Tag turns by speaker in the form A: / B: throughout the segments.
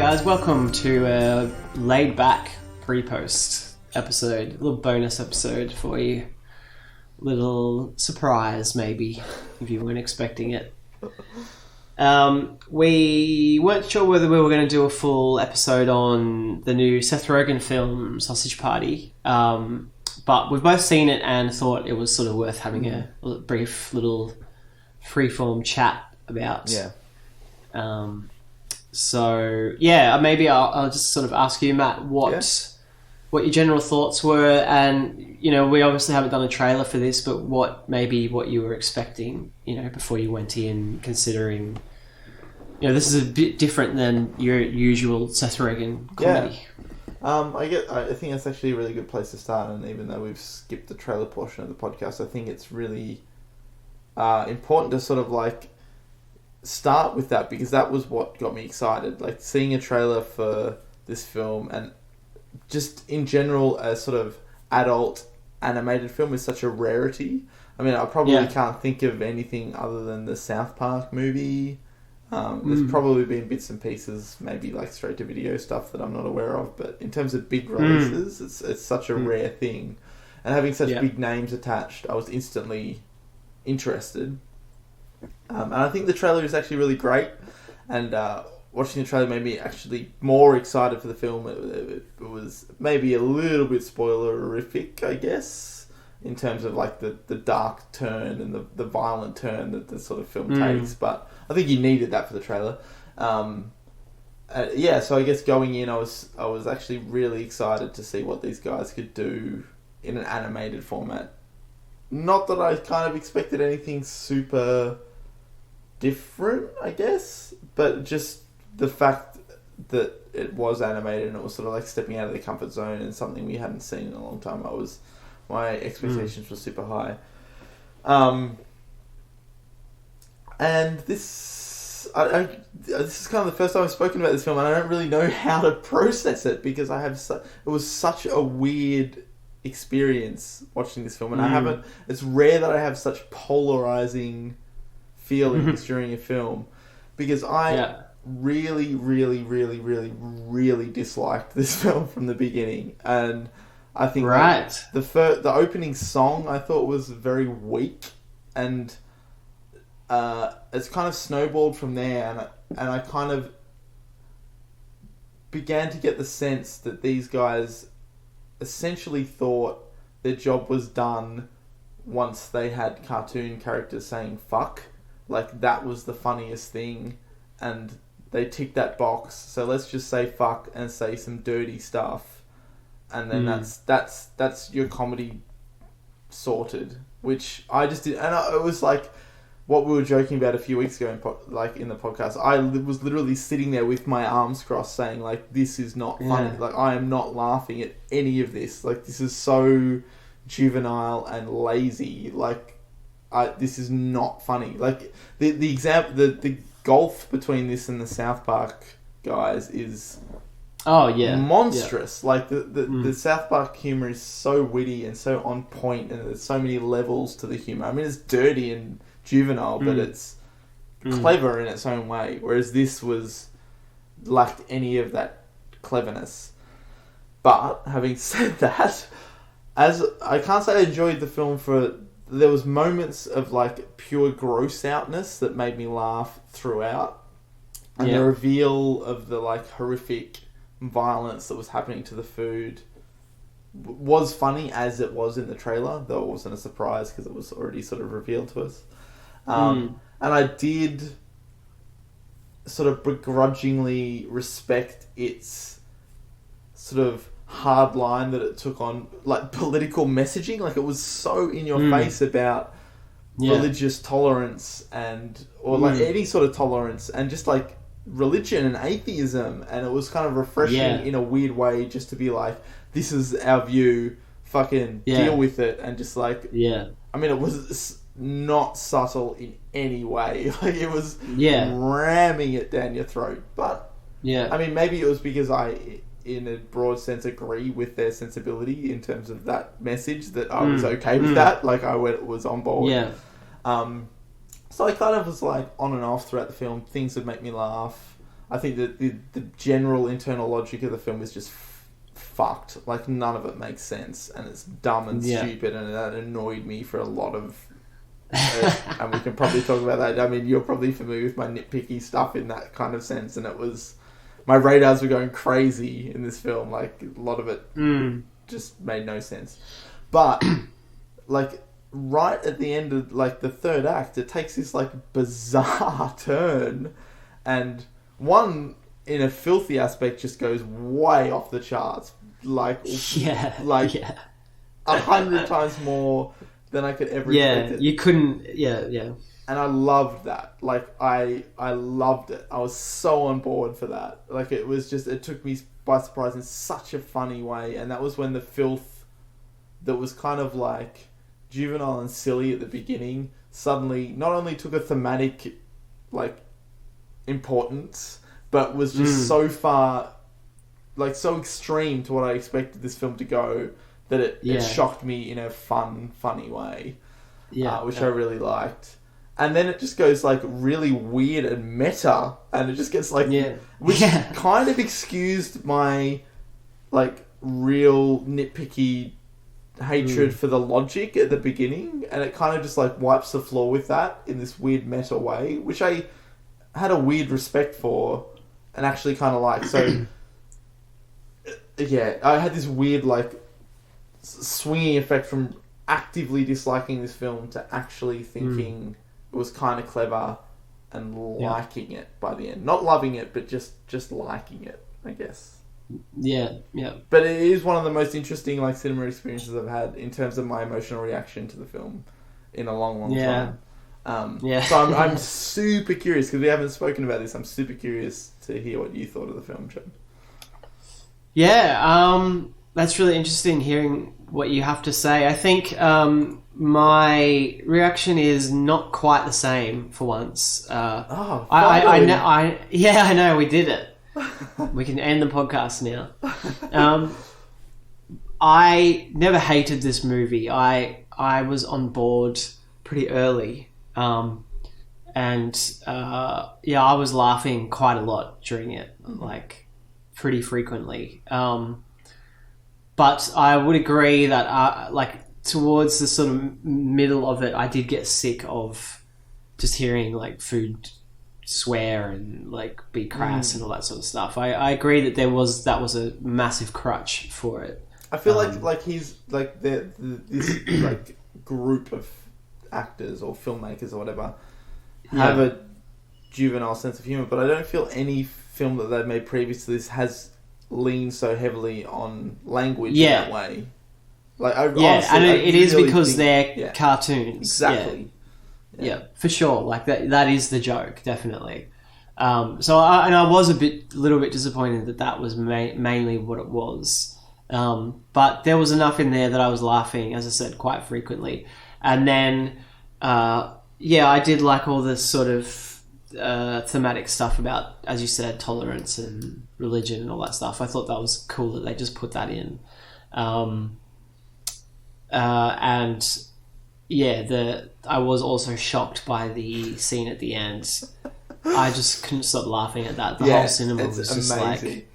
A: guys, welcome to a laid back pre-post episode, a little bonus episode for you. Little surprise maybe, if you weren't expecting it. We weren't sure whether we were going to do a full episode on the new Seth Rogen film, Sausage Party, but we've both seen it and thought it was sort of worth having a brief little freeform chat about.
B: Yeah.
A: So yeah, maybe I'll just sort of ask you, Matt, what your general thoughts were, and we obviously haven't done a trailer for this, but what you were expecting, before you went in, considering this is a bit different than your usual Seth Rogen comedy.
B: I think that's actually a really good place to start, and even though we've skipped the trailer portion of the podcast, I think it's really important to sort of like start with that, because that was what got me excited. Like seeing a trailer for this film, and just in general, a sort of adult animated film is such a rarity. I mean, I probably can't think of anything other than the South Park movie. There's probably been bits and pieces, maybe like straight to video stuff that I'm not aware of, but in terms of big releases, it's such a rare thing. And having such big names attached, I was instantly interested. And I think the trailer is actually really great, and watching the trailer made me actually more excited for the film. It was maybe a little bit spoilerific, I guess, in terms of like the dark turn and the violent turn that the sort of film takes, but I think you needed that for the trailer. So I guess going in, I was actually really excited to see what these guys could do in an animated format. Not that I kind of expected anything super different, I guess, but just the fact that it was animated and it was sort of like stepping out of the comfort zone and something we hadn't seen in a long time. My expectations were super high. And this is kind of the first time I've spoken about this film, and I don't really know how to process it, because it was such a weird experience watching this film, and it's rare that I have such polarizing feelings during a film, because I really, really, really, really, really disliked this film from the beginning, and I think the opening song I thought was very weak, and it's kind of snowballed from there, and I kind of began to get the sense that these guys essentially thought their job was done once they had cartoon characters saying fuck. Like, that was the funniest thing, and they ticked that box, so let's just say fuck and say some dirty stuff, and then that's your comedy sorted, which I just did. And it was like what we were joking about a few weeks ago in the podcast. I was literally sitting there with my arms crossed saying, like, this is not funny. Like, I am not laughing at any of this. Like, this is so juvenile and lazy. Like, this is not funny. Like, the gulf between this and the South Park guys is monstrous. Yeah. Like, the South Park humor is so witty and so on point, and there's so many levels to the humor. I mean, it's dirty and juvenile, but it's clever in its own way, whereas this lacked any of that cleverness. But having said that, as I can't say I enjoyed the film there was moments of like pure gross outness that made me laugh throughout, and the reveal of the like horrific violence that was happening to the food was funny as it was in the trailer, though it wasn't a surprise because it was already sort of revealed to us. And I did sort of begrudgingly respect its sort of hard line that it took on, like, political messaging. Like, it was so in your face about religious tolerance or like any sort of tolerance, and just like religion and atheism, and it was kind of refreshing in a weird way just to be like, this is our view, fucking deal with it, and just like I mean, it was not subtle in any way. Like, it was ramming it down your throat. But I mean, maybe it was because I, in a broad sense, agree with their sensibility in terms of that message, that I was okay with that. Like, I was on board. So I kind of was like on and off throughout the film. Things would make me laugh. I think that the general internal logic of the film is just fucked. Like, none of it makes sense, and it's dumb and stupid, and that annoyed me for a lot of... and we can probably talk about that. I mean, you're probably familiar with my nitpicky stuff in that kind of sense, and it was... My radars were going crazy in this film. Like, a lot of it just made no sense. But, like, right at the end of, like, the third act, it takes this, like, bizarre turn, and one, in a filthy aspect, just goes way off the charts. Like, 100 times more than I could ever expect.
A: You couldn't... Yeah.
B: And I loved that. Like, I loved it. I was so on board for that. Like, it was just... It took me by surprise in such a funny way. And that was when the filth that was kind of, like, juvenile and silly at the beginning suddenly not only took a thematic, like, importance, but was just so far... Like, so extreme to what I expected this film to go that it shocked me in a funny way. Which I really liked. And then it just goes, like, really weird and meta. And it just gets, like... Which kind of excused my, like, real nitpicky hatred for the logic at the beginning. And it kind of just, like, wipes the floor with that in this weird meta way. Which I had a weird respect for and actually kind of like. So, I had this weird, like, swinging effect from actively disliking this film to actually thinking... It was kind of clever and liking it by the end. Not loving it, but just liking it, I guess.
A: Yeah.
B: But it is one of the most interesting, like, cinema experiences I've had in terms of my emotional reaction to the film in a long time. So I'm super curious, because we haven't spoken about this. I'm super curious to hear what you thought of the film, John.
A: Yeah, that's really interesting hearing what you have to say. I think my reaction is not quite the same for once. I know we did it. We can end the podcast now. I never hated this movie. I was on board pretty early, and I was laughing quite a lot during it, like pretty frequently. But I would agree that, like, towards the sort of middle of it, I did get sick of just hearing, like, food swear and, like, be crass and all that sort of stuff. I agree that that was a massive crutch for it.
B: I feel like he's, like, this, like, group of actors or filmmakers or whatever have a juvenile sense of humour, but I don't feel any film that they've made previous to this has leaned so heavily on language in that way. Like, honestly,
A: and it is
B: really
A: because they're cartoons.
B: Exactly.
A: Yeah, for sure. Like, that is the joke, definitely. So I was a little bit disappointed that was mainly what it was. But there was enough in there that I was laughing, as I said, quite frequently. And then, I did like all this sort of thematic stuff about, as you said, tolerance and religion and all that stuff. I thought that was cool that they just put that in. I was also shocked by the scene at the end. I just couldn't stop laughing at that. The whole cinema was just amazing. Like,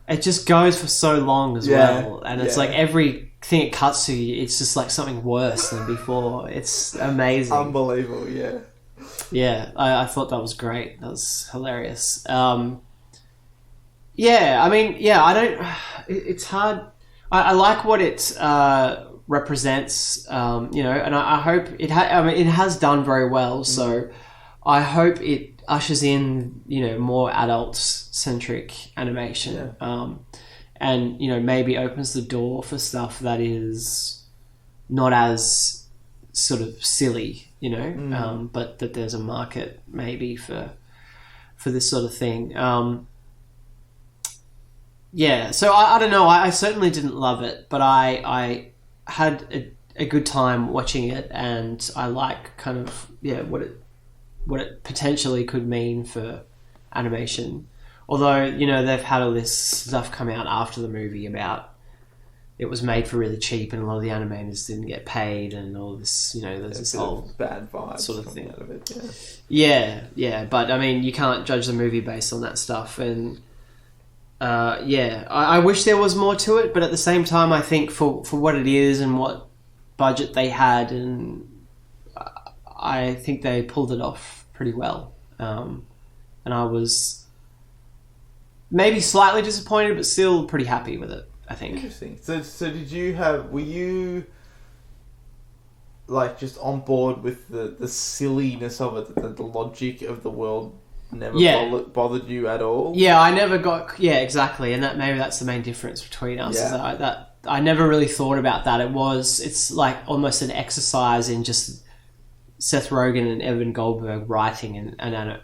A: it just goes for so long as well, and it's like everything it cuts to, it's just like something worse than before. It's amazing,
B: unbelievable.
A: I thought that was great. That was hilarious. It's hard. I like what it represents, and I hope it has done very well. So I hope it ushers in, more adult-centric animation, and maybe opens the door for stuff that is not as sort of silly, but that there's a market maybe for this sort of thing. So I don't know. I certainly didn't love it, but I had a good time watching it, and I like kind of what it potentially could mean for animation. Although they've had all this stuff come out after the movie about it was made for really cheap, and a lot of the animators didn't get paid, and all this, there's this whole
B: bad vibes
A: sort of thing
B: out of it.
A: Yeah. But I mean, you can't judge the movie based on that stuff, and I wish there was more to it, but at the same time, I think for what it is and what budget they had, and I think they pulled it off pretty well. And I was maybe slightly disappointed, but still pretty happy with it, I think.
B: Interesting. So were you like just on board with the silliness of it, the logic of the world never bothered you at all?
A: Yeah, I never got... Yeah, exactly. And maybe that's the main difference between us. Is that I never really thought about that. It's like almost an exercise in just Seth Rogen and Evan Goldberg writing and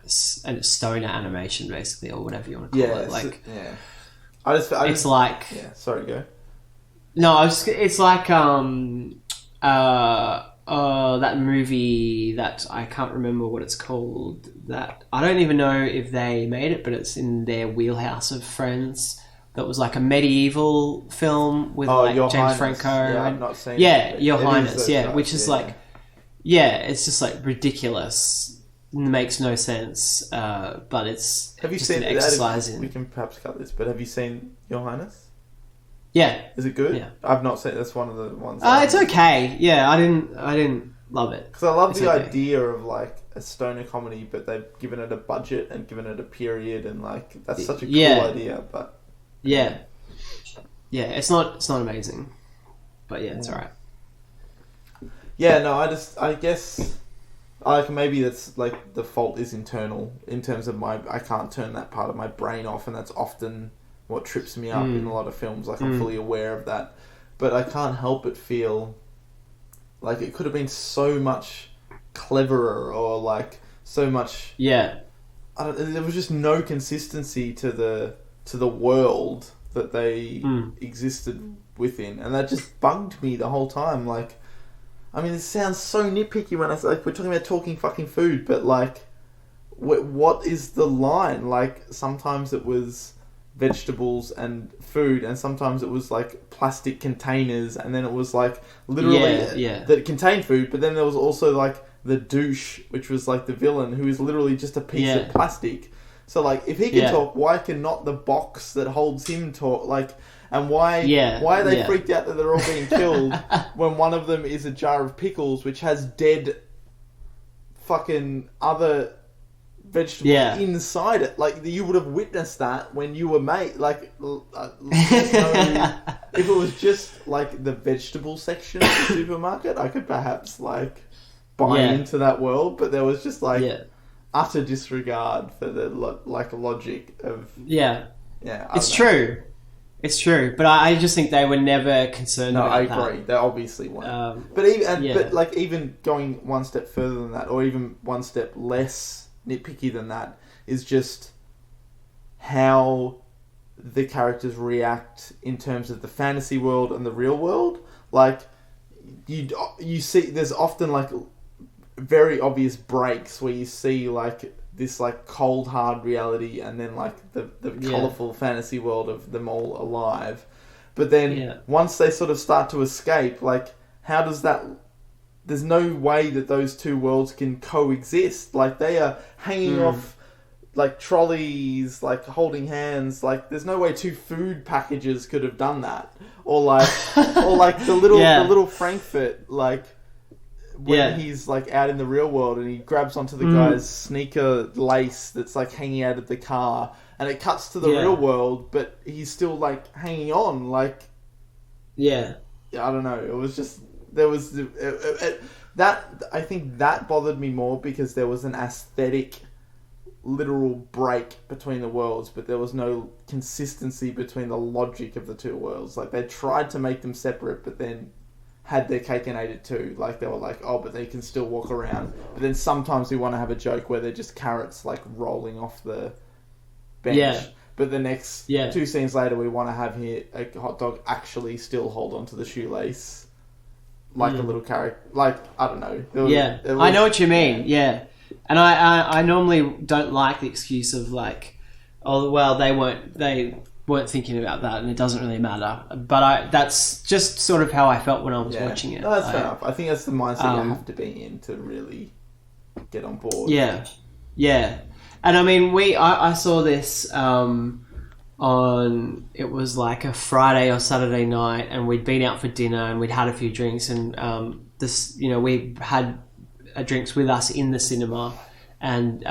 A: stoner animation, basically, or whatever you want to call it. Like, it's like...
B: Yeah, sorry, go.
A: No, it's like that movie that I can't remember what it's called. That I don't even know if they made it, but it's in their wheelhouse of friends. That was like a medieval film with
B: Your
A: James
B: Highness.
A: Franco.
B: Yeah, I've not seen it.
A: Yeah, Your Highness.
B: Yeah,
A: which is like, it's just like ridiculous. It makes no sense. But it's
B: have you
A: just
B: seen
A: an exercise in.
B: We can perhaps cut this, but have you seen Your Highness?
A: Yeah.
B: Is it good?
A: Yeah.
B: I've not seen. That's one of the ones.
A: It's okay. Yeah, I didn't love it.
B: Because I love the idea of like a stoner comedy, but they've given it a budget and given it a period, and like that's such a cool idea. But it's not amazing, but it's alright. Yeah, no, I guess like maybe that's like the fault is internal in terms of I can't turn that part of my brain off, and that's often what trips me up in a lot of films. Like I'm fully aware of that, but I can't help but feel like it could have been so much cleverer, or like so much.
A: Yeah,
B: there was just no consistency to the world that they existed within, and that just bugged me the whole time. Like, I mean, it sounds so nitpicky when we're talking about talking fucking food, but like, what is the line? Like, sometimes it was vegetables and food, and sometimes it was like plastic containers, and then it was like literally that contained food, but then there was also like the douche, which was like the villain, who is literally just a piece of plastic. So like, if he can talk, why cannot the box that holds him talk? Like, and why are they freaked out that they're all being killed when one of them is a jar of pickles which has dead fucking other vegetables inside it? Like, you would have witnessed that when you were if it was just like the vegetable section of the supermarket, I could perhaps like buy into that world, but there was just like utter disregard for the logic of
A: It's true, but I just think they were never concerned about that.
B: No, I agree. They obviously weren't. But even going one step further than that, or even one step less nitpicky than that, is just how the characters react in terms of the fantasy world and the real world. Like, you see, there's often like very obvious breaks where you see like this like cold hard reality, and then like the colourful fantasy world of them all alive. But then once they sort of start to escape, like, how does that... There's no way that those two worlds can coexist. Like, they are hanging off like trolleys, like holding hands. Like, there's no way two food packages could have done that. Or like the little Frankfurt, like, when he's like out in the real world and he grabs onto the guy's sneaker lace that's like hanging out of the car, and it cuts to the real world, but he's still like hanging on. Like, I don't know. It was just, there was that. I think that bothered me more because there was an aesthetic, literal break between the worlds, but there was no consistency between the logic of the two worlds. Like, they tried to make them separate, but then had their cake and ate it too. Like, they were like, oh, but they can still walk around. But then sometimes we want to have a joke where they're just carrots like rolling off the bench. But the next 2 scenes later, we want to have a hot dog actually still hold onto the shoelace like a little carrot. Like, I don't know.
A: I know what you mean. Yeah. And I normally don't like the excuse of like, oh, well, they weren't weren't thinking about that, and it doesn't really matter. But that's just sort of how I felt when I was watching it.
B: No, that's fair enough. I think that's the mindset you have to be in to really get on board.
A: Yeah, yeah. And I mean, I saw this on, it was like a Friday or Saturday night, and we'd been out for dinner and we'd had a few drinks, and this, you know, we had drinks with us in the cinema, and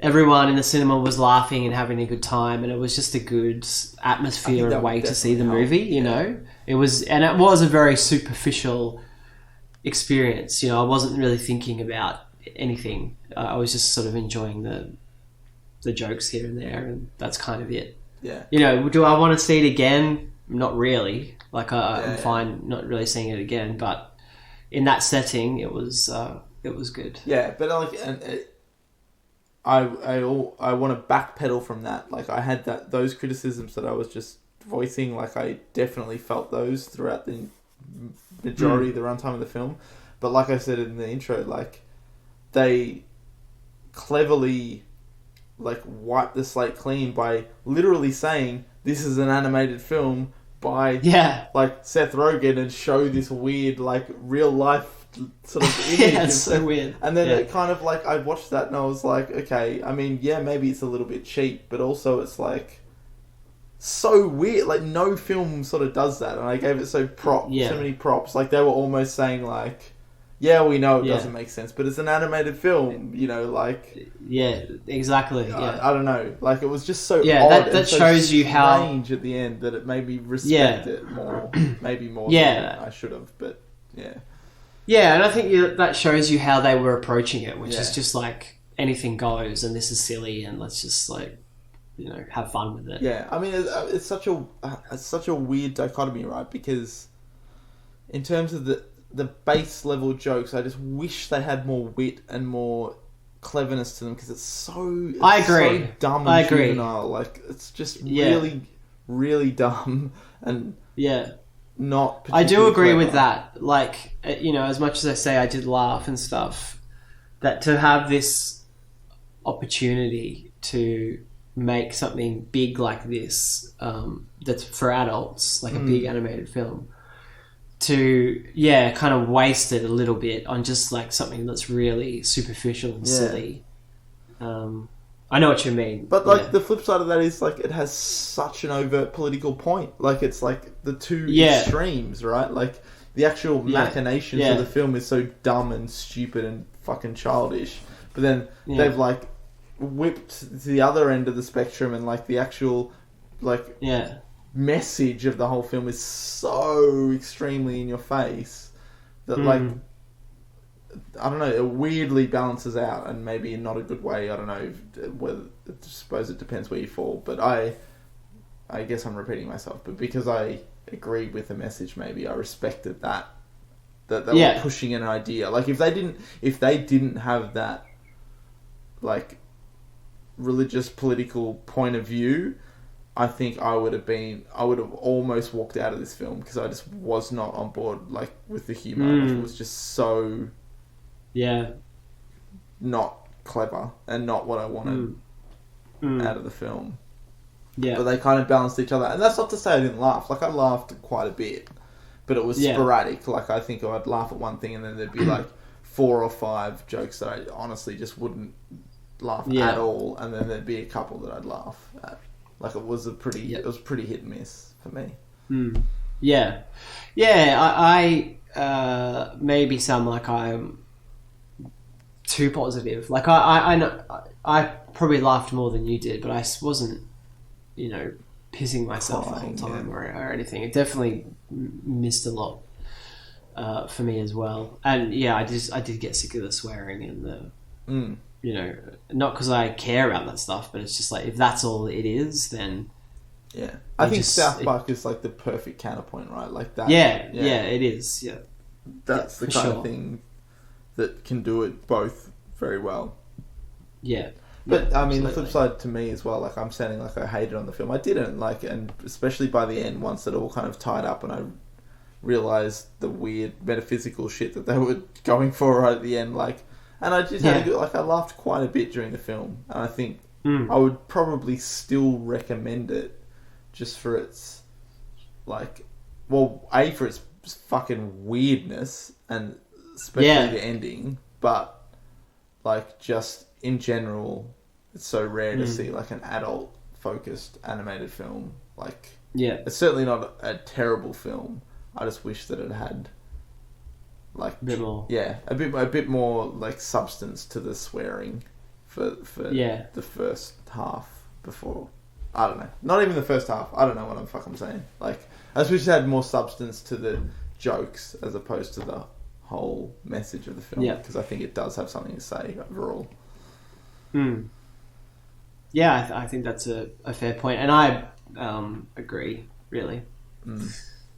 A: everyone in the cinema was laughing and having a good time, and it was just a good atmosphere and way to see the movie, you know. It was a very superficial experience, you know. I wasn't really thinking about anything. I was just sort of enjoying the jokes here and there, and that's kind of it.
B: Yeah.
A: You know, do I want to see it again? Not really. Like, I'm fine not really seeing it again, but in that setting, it was good.
B: Yeah, but like, I want to backpedal from that. Like, I had those criticisms that I was just voicing. Like, I definitely felt those throughout the majority of the runtime of the film. But like I said in the intro, like, they cleverly like wipe the slate clean by literally saying this is an animated film by like Seth Rogen, and show this weird like real life sort of image.
A: Yeah, it's so weird.
B: And then it kind of like, I watched that and I was like, okay, I mean, yeah, maybe it's a little bit cheap, but also it's like so weird. Like, no film sort of does that, and I gave it so many props. Like, they were almost saying like, yeah, we know it doesn't make sense, but it's an animated film, you know, like...
A: Yeah, exactly,
B: I don't know. Like, it was just so odd.
A: That shows you how...
B: strange at the end that it made me respect it more. Maybe more than I should have, but yeah.
A: Yeah, and I think that shows you how they were approaching it, which is just like, anything goes, and this is silly, and let's just like, you know, have fun with it.
B: Yeah, I mean, it's such a weird dichotomy, right? Because in terms of the base level jokes, I just wish they had more wit and more cleverness to them, because it's so dumb and juvenile. Like, it's just really, really dumb and not.
A: I do agree
B: clever.
A: with that. Like, you know, as much as I say I did laugh and stuff, that to have this opportunity to make something big like this, that's for adults, like a big animated film, to kind of waste it a little bit on just like something that's really superficial and silly. I know what you mean,
B: but like the flip side of that is like, it has such an overt political point. Like, it's like the two extremes, right? Like, the actual machinations of the film is so dumb and stupid and fucking childish, but then they've like whipped to the other end of the spectrum, and like the actual like message of the whole film is so extremely in your face that like, I don't know, it weirdly balances out, and maybe in not a good way. I don't know whether, I suppose it depends where you fall, but I guess I'm repeating myself, but because I agreed with the message, maybe I respected that they were pushing an idea. Like, if they didn't have that like religious political point of view, I think I would have almost walked out of this film, because I just was not on board like with the humor. It was just so not clever and not what I wanted out of the film. But they kind of balanced each other, and that's not to say I didn't laugh. Like, I laughed quite a bit, but it was sporadic. Like, I think I'd laugh at one thing, and then there'd be like 4 or 5 jokes that I honestly just wouldn't laugh at all, and then there'd be a couple that I'd laugh at. Like, it was pretty hit and miss for me. I maybe sound like I'm too positive. Like, I know I probably laughed more than you did, but I wasn't, you know, pissing myself the whole time or anything. It definitely missed a lot for me as well. And I did get sick of the swearing and the you know, not because I care about that stuff, but it's just like, if that's all it is, then I think South Park is like the perfect counterpoint, right? Like that.
A: It is. Yeah,
B: that's the kind of thing that can do it both very well.
A: Yeah.
B: But I mean, the flip side to me as well, like, I'm sounding like I hated on the film. I didn't, like, and especially by the end, once it all kind of tied up and I realised the weird metaphysical shit that they were going for right at the end, like, and I just had a good, like, I laughed quite a bit during the film, and I think I would probably still recommend it, just for its like, well, A, for its fucking weirdness and especially the ending, but like just in general, it's so rare to see like an adult focused animated film. Like, it's certainly not a terrible film. I just wish that it had like
A: a bit more.
B: Yeah, a bit more like substance to the swearing for the first half before. I don't know. Not even the first half. I don't know what I'm saying. Like, I just wish it had more substance to the jokes as opposed to the whole message of the film.
A: Yeah.
B: Because I think it does have something to say overall.
A: Yeah, I think that's a fair point, and I agree, really.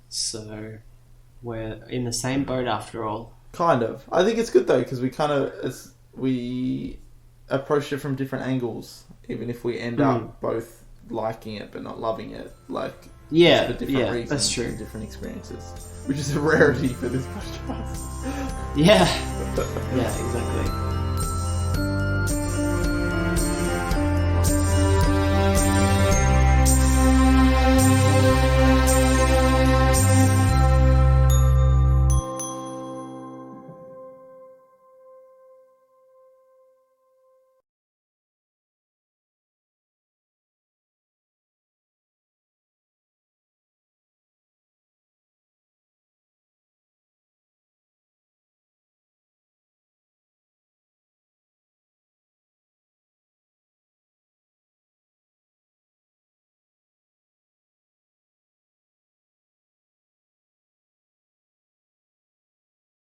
A: So we're in the same boat after all.
B: Kind of. I think it's good though, because we approached it from different angles, even if we end up both liking it but not loving it. Like, for different reasons,
A: that's true.
B: And different experiences, which is a rarity for this podcast.
A: Yeah, exactly.